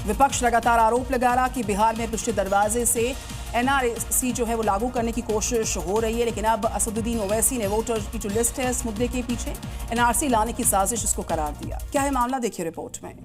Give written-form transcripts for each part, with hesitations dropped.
विपक्ष लगातार आरोप लगा रहा कि बिहार में पिछले दरवाजे से एनआरसी जो है वो लागू करने की कोशिश हो रही है, लेकिन अब असदुद्दीन ओवैसी ने वोटर की जो लिस्ट है इस मुद्दे के पीछे एनआरसी लाने की साजिश इसको करार दिया। क्या है मामला, देखिए रिपोर्ट में।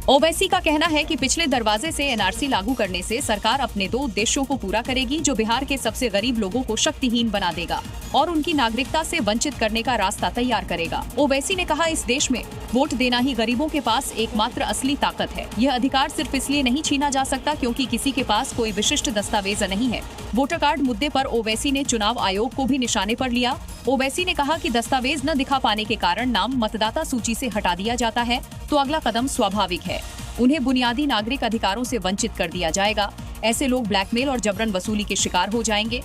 ओवैसी का कहना है कि पिछले दरवाजे से एनआरसी लागू करने से सरकार अपने 2 उद्देश्यों को पूरा करेगी, जो बिहार के सबसे गरीब लोगों को शक्तिहीन बना देगा और उनकी नागरिकता से वंचित करने का रास्ता तैयार करेगा। ओवैसी ने कहा, इस देश में वोट देना ही गरीबों के पास एकमात्र असली ताकत है। यह अधिकार सिर्फ इसलिए नहीं छीना जा सकता क्योंकि किसी के पास कोई विशिष्ट दस्तावेज नहीं है। वोटर कार्ड मुद्दे पर ओवैसी ने चुनाव आयोग को भी निशाने पर लिया। ओवैसी ने कहा कि दस्तावेज न दिखा पाने के कारण नाम मतदाता सूची से हटा दिया जाता है तो अगला कदम स्वाभाविक है। उन्हें बुनियादी नागरिक अधिकारों से वंचित कर दिया जाएगा। ऐसे लोग ब्लैकमेल और जबरन वसूली के शिकार हो जाएंगे।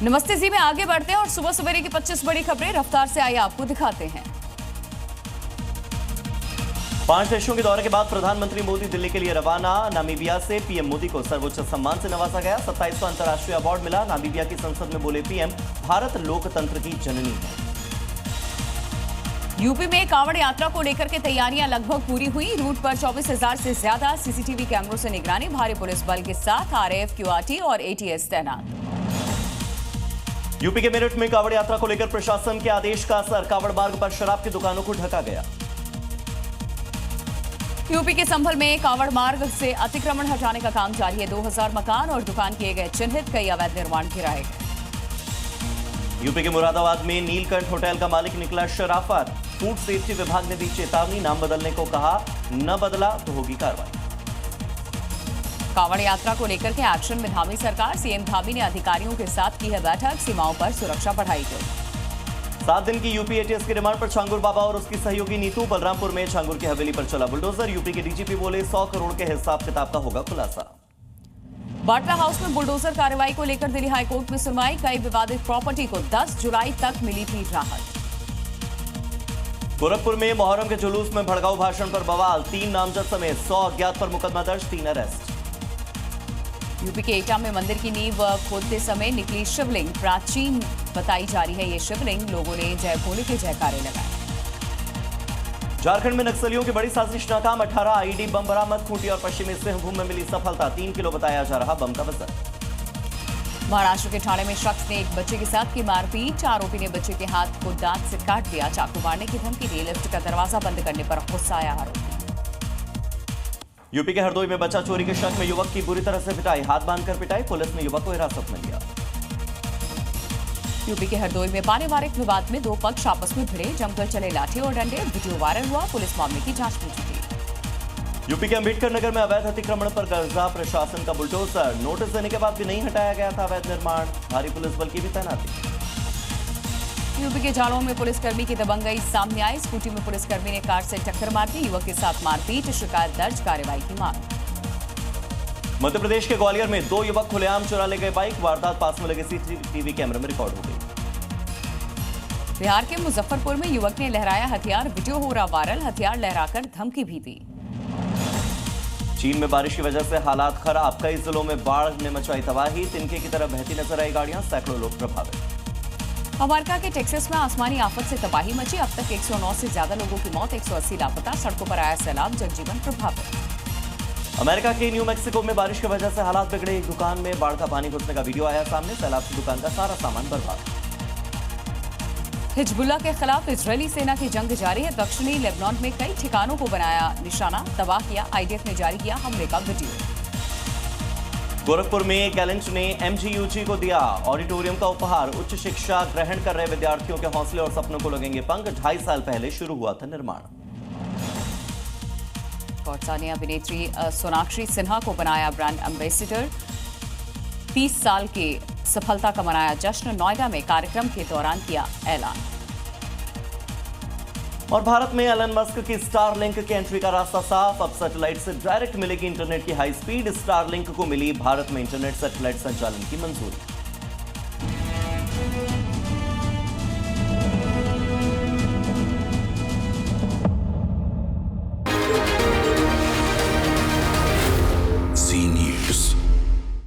नमस्ते जी में आगे बढ़ते हैं और सुबह सवेरे की 25 बड़ी खबरें रफ्तार से आइए आपको दिखाते हैं। 5 देशों के दौरे के बाद प्रधानमंत्री मोदी दिल्ली के लिए रवाना। नामीबिया से पीएम मोदी को सर्वोच्च सम्मान से नवाजा गया। 27वां अंतर्राष्ट्रीय अवार्ड मिला। नामीबिया की संसद में बोले पीएम, भारत लोकतंत्र की जननी है। यूपी में कांवड़ यात्रा को लेकर के तैयारियां लगभग पूरी हुई। रूट पर 24,000 से ज्यादा सीसीटीवी कैमरों से निगरानी। भारी पुलिस बल के साथ आरएएफ, क्यूआरटी और एटीएस तैनात। यूपी के मेरठ में कांवड़ यात्रा को लेकर प्रशासन के आदेश का असर। कांवड़ मार्ग पर शराब की दुकानों को ढका गया। यूपी के संभल में कांवड़ मार्ग से अतिक्रमण हटाने का काम जारी है। 2000 मकान और दुकान किए गए चिन्हित। कई अवैध निर्माण गिराए गए। यूपी के मुरादाबाद में नीलकंठ होटल का मालिक निकला शराफत। फूड सेफ्टी विभाग ने दी चेतावनी, नाम बदलने को कहा, न बदला तो होगी कार्रवाई। कांवड़ यात्रा को लेकर के एक्शन में धामी सरकार। सीएम धामी ने अधिकारियों के साथ की है बैठक। सीमाओं पर सुरक्षा बढ़ाई गई। 7 दिन की यूपी एटीएस की रिमांड पर छांगुर बाबा और उसकी सहयोगी नीतू। बलरामपुर में छांगुर की हवेली पर चला बुलडोजर। यूपी के डीजीपी बोले 100 करोड़ के हिसाब किताब का होगा खुलासा। बाटला हाउस में बुलडोजर कार्रवाई को लेकर दिल्ली हाईकोर्ट में सुनवाई। कई विवादित प्रॉपर्टी को 10 जुलाई तक मिली थी राहत। गोरखपुर में मोहर्रम के जुलूस में भड़काऊ भाषण पर बवाल। 3 नामजद समेत 100 अज्ञात पर मुकदमा दर्ज, 3 अरेस्ट। यूपी के एटा में मंदिर की नींव खोदते समय निकली शिवलिंग। प्राचीन बताई जा रही है ये शिवलिंग। लोगों ने जय भोले के जयकारे लगाए। झारखंड में नक्सलियों की बड़ी साजिश नाकाम। 18 आईईडी बम बरामद। खूंटी और पश्चिमी सिंहभूम में मिली सफलता। 3 किलो बताया जा रहा बम का वजन। महाराष्ट्र के ठाणे में शख्स ने एक बच्चे के साथ की मारपीट। आरोपी ने बच्चे के हाथ को दांत से काट दिया। चाकू मारने की धमकी दी। लिफ्ट का दरवाजा बंद करने पर गुस्साया आरोपी। यूपी के हरदोई में बच्चा चोरी के शक में युवक की बुरी तरह से पिटाई। हाथ बांधकर पिटाई। पुलिस ने युवक को हिरासत में लिया। यूपी के हरदोई में पारिवारिक विवाद में 2 पक्ष आपस में भिड़े। जमकर चले लाठी और डंडे। वीडियो वायरल हुआ। पुलिस मामले की जांच में जुटी। यूपी के अंबेडकर नगर में अवैध अतिक्रमण पर गर्जा। प्रशासन का बुलडोजर। नोटिस देने के बाद भी नहीं हटाया गया था अवैध निर्माण। भारी पुलिस बल की भी तैनाती। यूपी के जालौन में पुलिसकर्मी की दबंगई सामने आई। स्कूटी में पुलिसकर्मी ने कार से टक्कर मार दी। युवक के साथ मारपीट। शिकायत दर्ज। कार्रवाई की मांग। मध्य प्रदेश के ग्वालियर में 2 युवक खुलेआम चुरा ले गए बाइक। वारदात पास में लगे सीसीटीवी कैमरे में रिकॉर्ड हो गई। बिहार के मुजफ्फरपुर में युवक ने लहराया हथियार। वीडियो हो रहा वायरल। हथियार लहराकर धमकी भी दी। चीन में बारिश की वजह से हालात खराब। कई जिलों में बाढ़ ने मचाई तबाही। तिनके की तरह बहती नजर आई गाड़ियां। सैकड़ों लोग प्रभावित। अमेरिका के टेक्सास में आसमानी आफत से तबाही मची। अब तक 109 से ज्यादा लोगों की मौत। 180 लापता। सड़कों पर आया सैलाब। जनजीवन प्रभावित। अमेरिका के न्यू मैक्सिको में बारिश की वजह से हालात बिगड़े। एक दुकान में बाढ़ का पानी घुसने का वीडियो आया सामने। सैलाब से दुकान का सारा सामान बर्बाद। हिजबुल्लाह के खिलाफ इजरायली सेना की जंग जारी है। दक्षिणी लेबनान में कई ठिकानों को बनाया निशाना। तबाह किया। आईडीएफ ने जारी किया हमले का वीडियो। गोरखपुर में कैलेंच ने एमजीयूजी को दिया ऑडिटोरियम का उपहार। उच्च शिक्षा ग्रहण कर रहे विद्यार्थियों के हौसले और सपनों को लगेंगे पंख। 2.5 साल पहले शुरू हुआ था निर्माण। पाकिस्तानी अभिनेत्री सोनाक्षी सिन्हा को बनाया ब्रांड एम्बेसडर। 30 साल की सफलता का मनाया जश्न। नोएडा में कार्यक्रम के दौरान किया ऐलान। और भारत में एलन मस्क की स्टारलिंक की एंट्री का रास्ता साफ। अब सैटेलाइट से डायरेक्ट मिलेगी इंटरनेट की हाई स्पीड। स्टारलिंक को मिली भारत में इंटरनेट सैटेलाइट संचालन की मंजूरी।